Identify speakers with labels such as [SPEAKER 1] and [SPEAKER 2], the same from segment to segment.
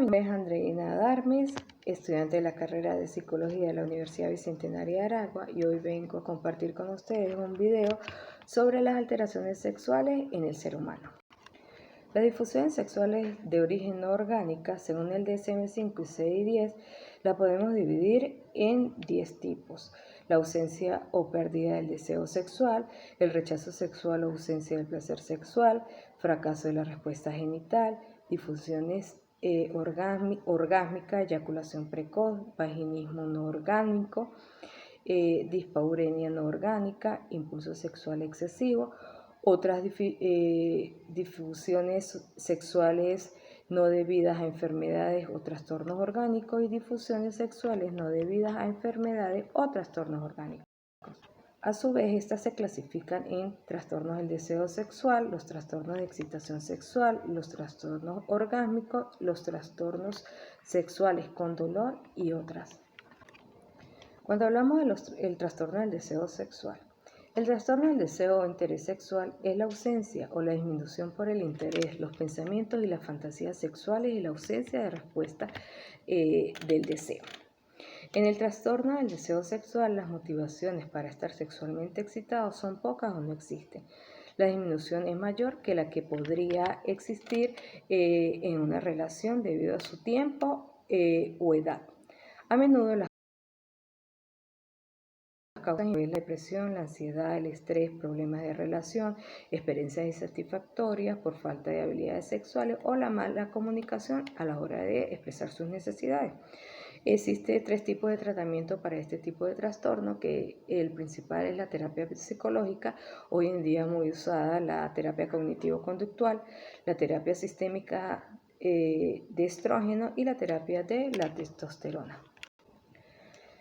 [SPEAKER 1] Mi nombre es Andreina Darmes, estudiante de la carrera de Psicología de la Universidad Bicentenaria de Aragua, y hoy vengo a compartir con ustedes un video sobre las alteraciones sexuales en el ser humano. Las disfunciones sexuales de origen no orgánica, según el DSM-5 y CI-10, la podemos dividir en 10 tipos. La ausencia o pérdida del deseo sexual, el rechazo sexual o ausencia del placer sexual, fracaso de la respuesta genital, disfunciones orgásmica, eyaculación precoz, vaginismo no orgánico, dispaurenia no orgánica, impulso sexual excesivo, otras difusiones sexuales no debidas a enfermedades o trastornos orgánicos y difusiones sexuales no debidas a enfermedades o trastornos orgánicos. A su vez, estas se clasifican en trastornos del deseo sexual, los trastornos de excitación sexual, los trastornos orgásmicos, los trastornos sexuales con dolor y otras. Cuando hablamos del trastorno del deseo sexual, el trastorno del deseo o interés sexual es la ausencia o la disminución por el interés, los pensamientos y las fantasías sexuales y la ausencia de respuesta del deseo. En el trastorno del deseo sexual, las motivaciones para estar sexualmente excitados son pocas o no existen. La disminución es mayor que la que podría existir en una relación debido a su tiempo o edad. A menudo las causas incluyen la depresión, la ansiedad, el estrés, problemas de relación, experiencias insatisfactorias por falta de habilidades sexuales o la mala comunicación a la hora de expresar sus necesidades. Existen 3 tipos de tratamiento para este tipo de trastorno, que el principal es la terapia psicológica, hoy en día muy usada, la terapia cognitivo-conductual, la terapia sistémica de estrógeno y la terapia de la testosterona.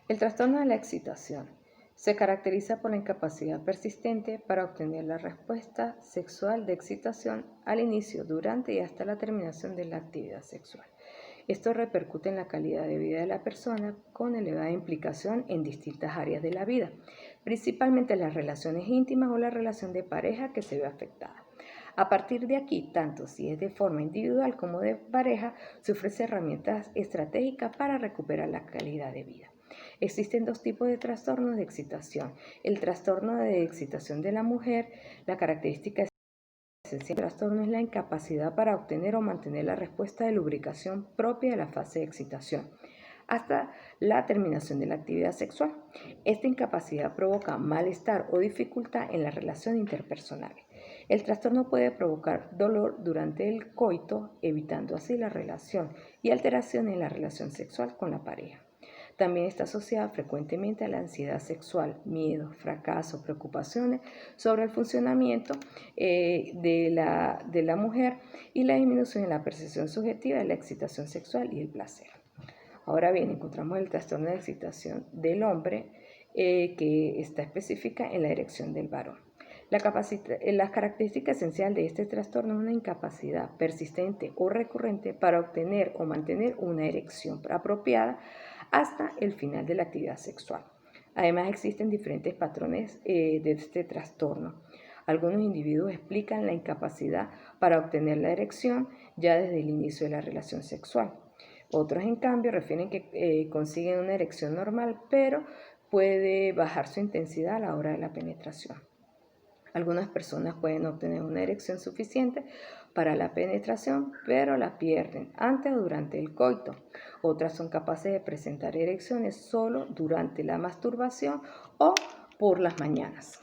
[SPEAKER 1] El trastorno de la excitación se caracteriza por la incapacidad persistente para obtener la respuesta sexual de excitación al inicio, durante y hasta la terminación de la actividad sexual. Esto repercute en la calidad de vida de la persona con elevada implicación en distintas áreas de la vida, principalmente las relaciones íntimas o la relación de pareja que se ve afectada. A partir de aquí, tanto si es de forma individual como de pareja, se ofrecen herramientas estratégicas para recuperar la calidad de vida. Existen 2 tipos de trastornos de excitación. El trastorno de excitación de la mujer, la característica esencial del trastorno es la incapacidad para obtener o mantener la respuesta de lubricación propia de la fase de excitación hasta la terminación de la actividad sexual. Esta incapacidad provoca malestar o dificultad en la relación interpersonal. El trastorno puede provocar dolor durante el coito, evitando así la relación, y alteración en la relación sexual con la pareja. También está asociada frecuentemente a la ansiedad sexual, miedo, fracaso, preocupaciones sobre el funcionamiento de la mujer y la disminución en la percepción subjetiva de la excitación sexual y el placer. Ahora bien, encontramos el trastorno de excitación del hombre que está específica en la erección del varón. La característica esencial de este trastorno es una incapacidad persistente o recurrente para obtener o mantener una erección apropiada hasta el final de la actividad sexual. Además, existen diferentes patrones de este trastorno. Algunos individuos explican la incapacidad para obtener la erección ya desde el inicio de la relación sexual. Otros, en cambio, refieren que consiguen una erección normal, pero puede bajar su intensidad a la hora de la penetración. Algunas personas pueden obtener una erección suficiente para la penetración, pero la pierden antes o durante el coito. Otras son capaces de presentar erecciones solo durante la masturbación o por las mañanas.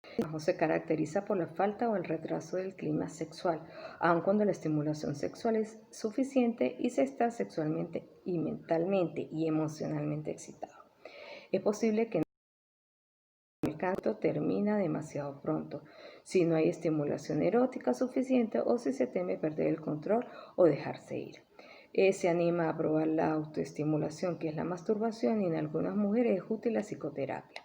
[SPEAKER 1] El orgasmo se caracteriza por la falta o el retraso del clímax sexual, aun cuando la estimulación sexual es suficiente y se está sexualmente y mentalmente y emocionalmente excitado. Es posible que el canto termina demasiado pronto, si no hay estimulación erótica suficiente o si se teme perder el control o dejarse ir. Se anima a probar la autoestimulación, que es la masturbación, y en algunas mujeres es útil la psicoterapia.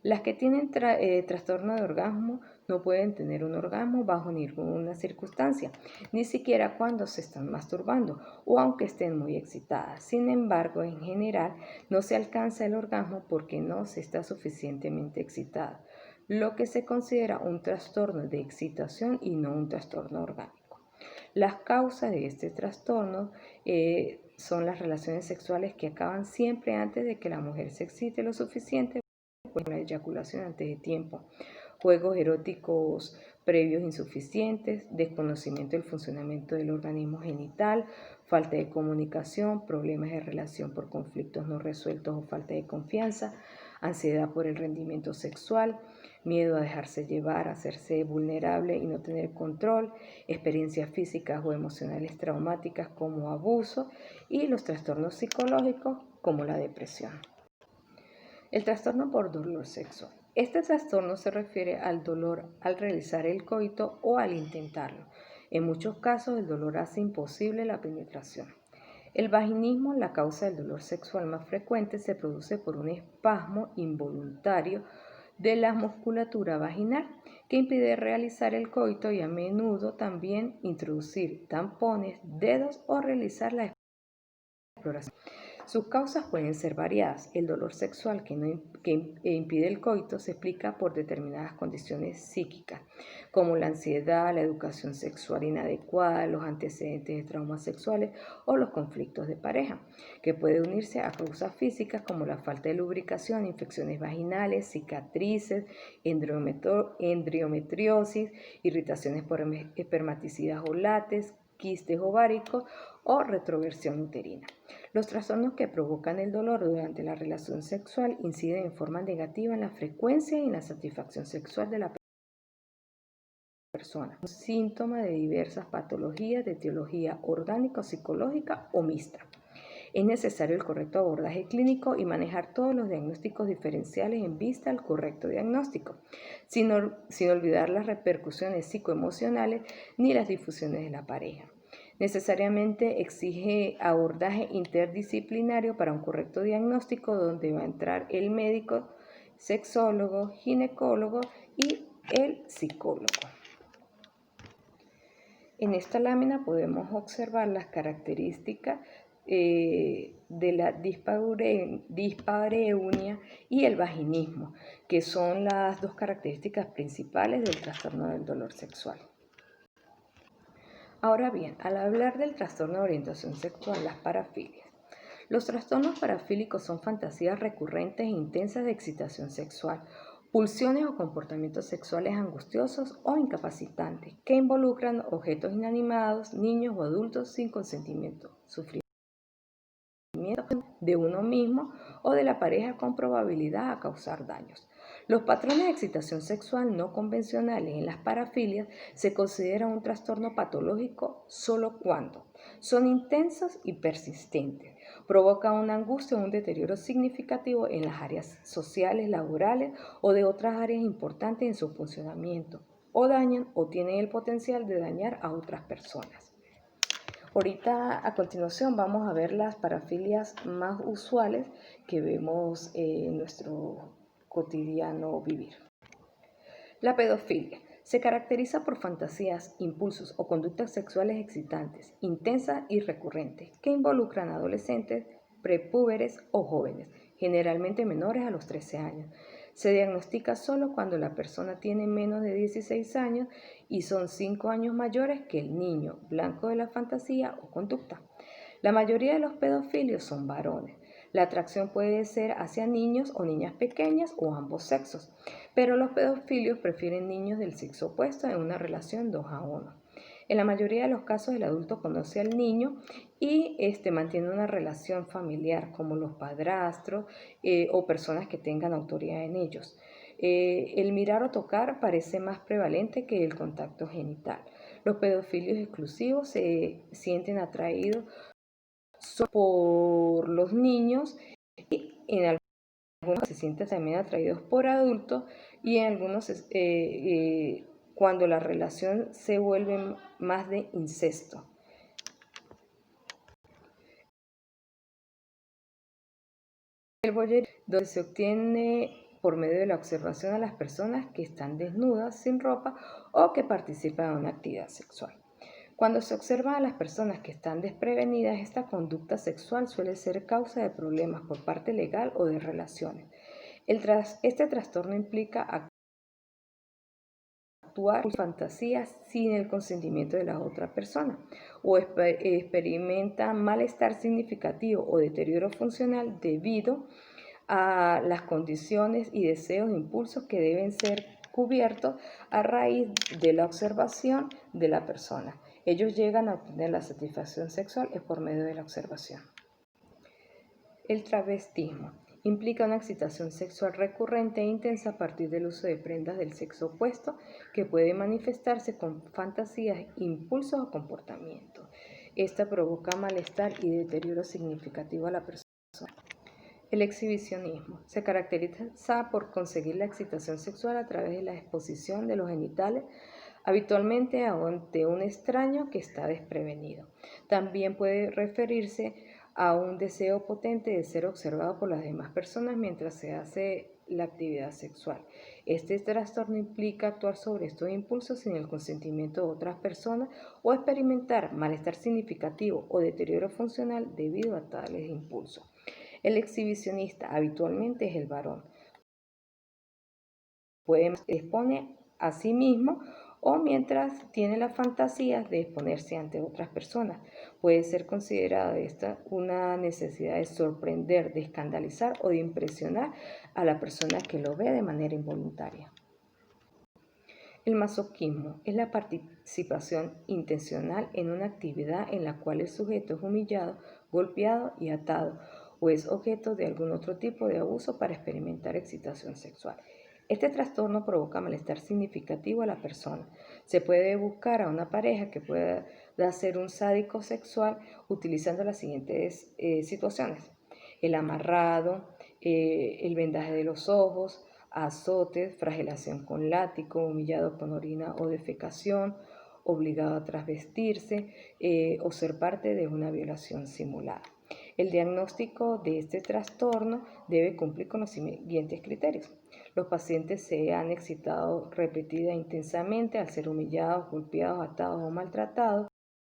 [SPEAKER 1] Las que tienen trastorno de orgasmo no pueden tener un orgasmo bajo ninguna circunstancia, ni siquiera cuando se están masturbando o aunque estén muy excitadas. Sin embargo, en general no se alcanza el orgasmo porque no se está suficientemente excitada, lo que se considera un trastorno de excitación y no un trastorno orgánico. Las causas de este trastorno son las relaciones sexuales que acaban siempre antes de que la mujer se excite lo suficiente por la eyaculación antes de tiempo, juegos eróticos previos insuficientes, desconocimiento del funcionamiento del organismo genital, falta de comunicación, problemas de relación por conflictos no resueltos o falta de confianza, ansiedad por el rendimiento sexual, miedo a dejarse llevar, a hacerse vulnerable y no tener control, experiencias físicas o emocionales traumáticas como abuso y los trastornos psicológicos como la depresión. El trastorno por dolor sexual. Este trastorno se refiere al dolor al realizar el coito o al intentarlo. En muchos casos el dolor hace imposible la penetración. El vaginismo, la causa del dolor sexual más frecuente, se produce por un espasmo involuntario de la musculatura vaginal que impide realizar el coito y a menudo también introducir tampones, dedos o realizar la exploración. Sus causas pueden ser variadas. El dolor sexual que impide el coito se explica por determinadas condiciones psíquicas, como la ansiedad, la educación sexual inadecuada, los antecedentes de traumas sexuales o los conflictos de pareja, que puede unirse a causas físicas como la falta de lubricación, infecciones vaginales, cicatrices, endometriosis, irritaciones por espermaticidas o látex, quistes ováricos o retroversión uterina. Los trastornos que provocan el dolor durante la relación sexual inciden en forma negativa en la frecuencia y en la satisfacción sexual de la persona, un síntoma de diversas patologías de etiología orgánica o psicológica o mixta. Es necesario el correcto abordaje clínico y manejar todos los diagnósticos diferenciales en vista al correcto diagnóstico, sin olvidar las repercusiones psicoemocionales ni las difusiones de la pareja. Necesariamente exige abordaje interdisciplinario para un correcto diagnóstico donde va a entrar el médico, sexólogo, ginecólogo y el psicólogo. En esta lámina podemos observar las características de la dispareunia y el vaginismo, que son las dos características principales del trastorno del dolor sexual. Ahora bien, al hablar del trastorno de orientación sexual, las parafilias. Los trastornos parafílicos son fantasías recurrentes e intensas de excitación sexual, pulsiones o comportamientos sexuales angustiosos o incapacitantes que involucran objetos inanimados, niños o adultos sin consentimiento, sufrimiento de uno mismo o de la pareja con probabilidad a causar daños. Los patrones de excitación sexual no convencionales en las parafilias se consideran un trastorno patológico solo cuando son intensos y persistentes, provocan una angustia o un deterioro significativo en las áreas sociales, laborales o de otras áreas importantes en su funcionamiento, o dañan o tienen el potencial de dañar a otras personas. Ahorita a continuación vamos a ver las parafilias más usuales que vemos en nuestro cotidiano vivir. La pedofilia se caracteriza por fantasías, impulsos o conductas sexuales excitantes, intensas y recurrentes, que involucran a adolescentes, prepúberes o jóvenes, generalmente menores a los 13 años. Se diagnostica solo cuando la persona tiene menos de 16 años y son 5 años mayores que el niño, blanco de la fantasía o conducta. La mayoría de los pedofilios son varones. La atracción puede ser hacia niños o niñas pequeñas o ambos sexos, pero los pedofilios prefieren niños del sexo opuesto en una relación 2 a 1. En la mayoría de los casos el adulto conoce al niño y mantiene una relación familiar como los padrastros o personas que tengan autoridad en ellos. El mirar o tocar parece más prevalente que el contacto genital. Los pedofilios exclusivos se sienten atraídos por los niños y en algunos se sienten también atraídos por adultos y en algunos cuando la relación se vuelve más de incesto. El voyeurismo, donde se obtiene por medio de la observación a las personas que están desnudas, sin ropa o que participan en una actividad sexual. Cuando se observa a las personas que están desprevenidas, esta conducta sexual suele ser causa de problemas por parte legal o de relaciones. Este trastorno implica actuar con fantasías sin el consentimiento de la otra persona, o experimentan malestar significativo o deterioro funcional debido a las condiciones y deseos e impulsos que deben ser cubiertos a raíz de la observación de la persona. Ellos llegan a obtener la satisfacción sexual por medio de la observación. El travestismo implica una excitación sexual recurrente e intensa a partir del uso de prendas del sexo opuesto que puede manifestarse con fantasías, impulsos o comportamientos. Esta provoca malestar y deterioro significativo a la persona. El exhibicionismo se caracteriza por conseguir la excitación sexual a través de la exposición de los genitales, habitualmente ante un extraño que está desprevenido. También puede referirse a un deseo potente de ser observado por las demás personas mientras se hace la actividad sexual. Este trastorno implica actuar sobre estos impulsos sin el consentimiento de otras personas o experimentar malestar significativo o deterioro funcional debido a tales impulsos. El exhibicionista habitualmente es el varón. Expone a sí mismo o mientras tiene las fantasías de exponerse ante otras personas. Puede ser considerada esta una necesidad de sorprender, de escandalizar o de impresionar a la persona que lo ve de manera involuntaria. El masoquismo es la participación intencional en una actividad en la cual el sujeto es humillado, golpeado y atado o es objeto de algún otro tipo de abuso para experimentar excitación sexual. Este trastorno provoca malestar significativo a la persona. Se puede buscar a una pareja que pueda ser un sádico sexual utilizando las siguientes situaciones: el amarrado, el vendaje de los ojos, azotes, flagelación con látigo, humillado con orina o defecación, obligado a trasvestirse o ser parte de una violación simulada. El diagnóstico de este trastorno debe cumplir con los siguientes criterios. Los pacientes se han excitado repetida e intensamente al ser humillados, golpeados, atados o maltratados.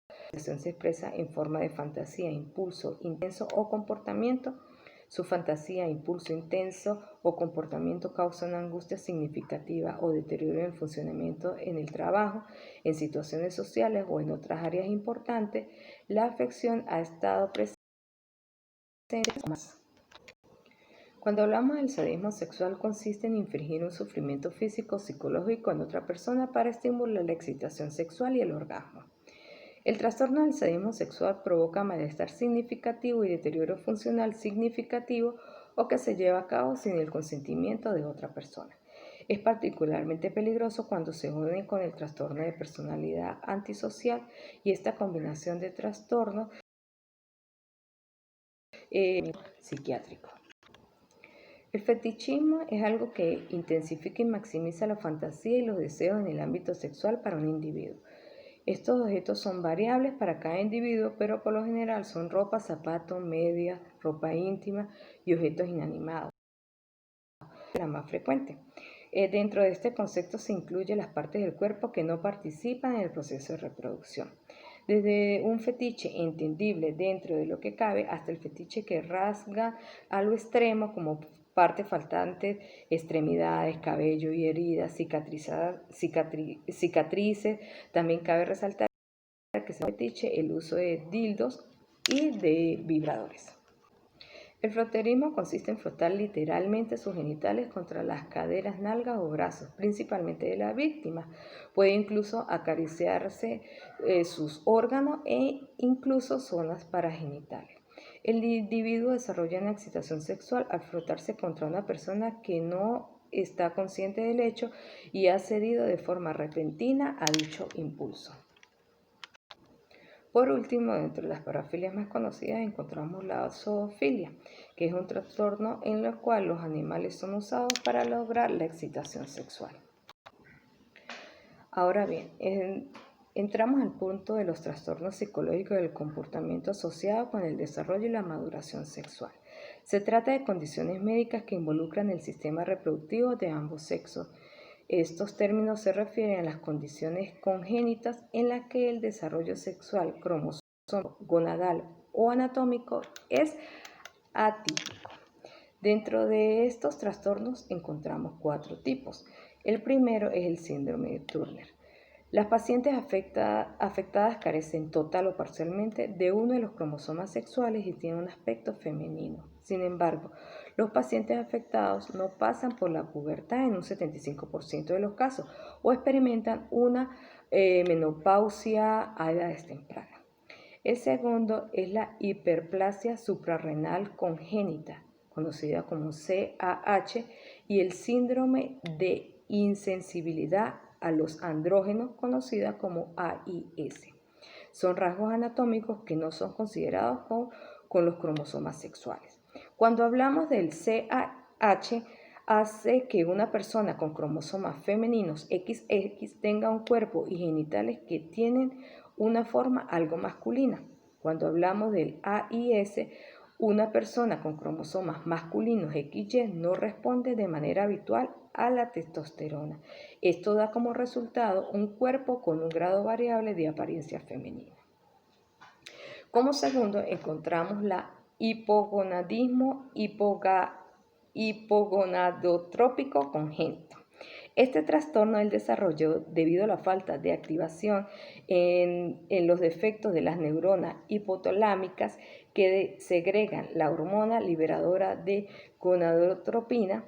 [SPEAKER 1] La excitación se expresa en forma de fantasía, impulso intenso o comportamiento. Su fantasía, impulso intenso o comportamiento causa una angustia significativa o deterioro en el funcionamiento en el trabajo, en situaciones sociales o en otras áreas importantes. La afección ha estado presente más. Cuando hablamos del sadismo sexual, consiste en infligir un sufrimiento físico o psicológico en otra persona para estimular la excitación sexual y el orgasmo. El trastorno del sadismo sexual provoca malestar significativo y deterioro funcional significativo o que se lleva a cabo sin el consentimiento de otra persona. Es particularmente peligroso cuando se une con el trastorno de personalidad antisocial y esta combinación de trastornos psiquiátrico. El fetichismo es algo que intensifica y maximiza la fantasía y los deseos en el ámbito sexual para un individuo. Estos objetos son variables para cada individuo, pero por lo general son ropa, zapatos, medias, ropa íntima y objetos inanimados. La más frecuente. Dentro de este concepto se incluyen las partes del cuerpo que no participan en el proceso de reproducción. Desde un fetiche entendible dentro de lo que cabe hasta el fetiche que rasga a lo extremo como partes faltantes, extremidades, cabello y heridas, cicatrices. También cabe resaltar que se fetiche el uso de dildos y de vibradores. El froterismo consiste en frotar literalmente sus genitales contra las caderas, nalgas o brazos, principalmente de la víctima. Puede incluso acariciarse sus órganos e incluso zonas paragenitales. El individuo desarrolla una excitación sexual al frotarse contra una persona que no está consciente del hecho y ha cedido de forma repentina a dicho impulso. Por último, dentro de las parafilias más conocidas encontramos la zoofilia, que es un trastorno en el cual los animales son usados para lograr la excitación sexual. Ahora bien, entramos al punto de los trastornos psicológicos del comportamiento asociado con el desarrollo y la maduración sexual. Se trata de condiciones médicas que involucran el sistema reproductivo de ambos sexos. Estos términos se refieren a las condiciones congénitas en las que el desarrollo sexual cromosómico, gonadal o anatómico es atípico. Dentro de estos trastornos encontramos 4 tipos. El primero es el síndrome de Turner. Las pacientes afectadas carecen total o parcialmente de uno de los cromosomas sexuales y tienen un aspecto femenino. Sin embargo, los pacientes afectados no pasan por la pubertad en un 75% de los casos o experimentan una menopausia a edades tempranas. El segundo es la hiperplasia suprarrenal congénita, conocida como CAH, y el síndrome de insensibilidad a los andrógenos, conocida como AIS. Son rasgos anatómicos que no son considerados con los cromosomas sexuales. Cuando hablamos del CAH, hace que una persona con cromosomas femeninos XX tenga un cuerpo y genitales que tienen una forma algo masculina. Cuando hablamos del AIS, una persona con cromosomas masculinos XY no responde de manera habitual a la testosterona. Esto da como resultado un cuerpo con un grado variable de apariencia femenina. Como segundo encontramos la hipogonadismo hipogonadotrópico congénito. Este trastorno del desarrollo debido a la falta de activación en los defectos de las neuronas hipotalámicas que segregan la hormona liberadora de gonadotropina.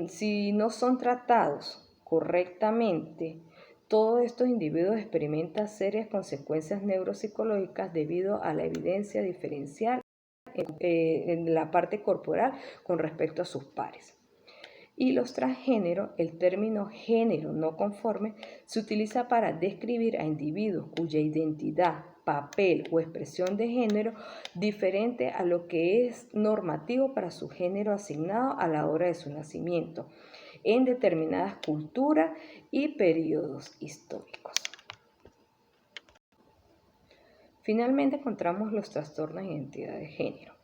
[SPEAKER 1] Si no son tratados correctamente, todos estos individuos experimentan serias consecuencias neuropsicológicas debido a la evidencia diferencial en la parte corporal con respecto a sus pares. Y los transgéneros, el término género no conforme, se utiliza para describir a individuos cuya identidad, papel o expresión de género diferente a lo que es normativo para su género asignado a la hora de su nacimiento, en determinadas culturas y periodos históricos. Finalmente encontramos los trastornos de identidad de género.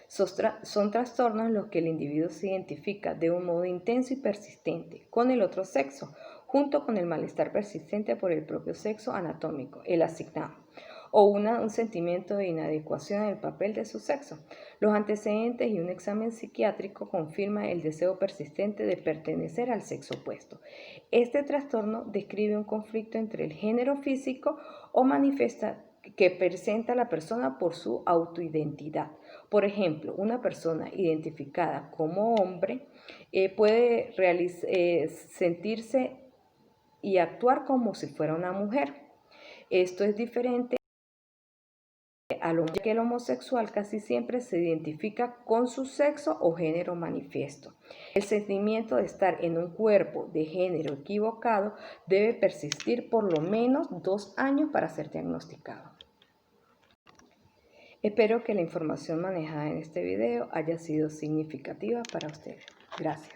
[SPEAKER 1] Son trastornos en los que el individuo se identifica de un modo intenso y persistente con el otro sexo, junto con el malestar persistente por el propio sexo anatómico, el asignado, o un sentimiento de inadecuación en el papel de su sexo. Los antecedentes y un examen psiquiátrico confirman el deseo persistente de pertenecer al sexo opuesto. Este trastorno describe un conflicto entre el género físico o manifiesta que presenta la persona por su autoidentidad. Por ejemplo, una persona identificada como hombre puede sentirse y actuar como si fuera una mujer. Esto es diferente al hombre, que el homosexual casi siempre se identifica con su sexo o género manifiesto. El sentimiento de estar en un cuerpo de género equivocado debe persistir por lo menos 2 años para ser diagnosticado. Espero que la información manejada en este video haya sido significativa para ustedes. Gracias.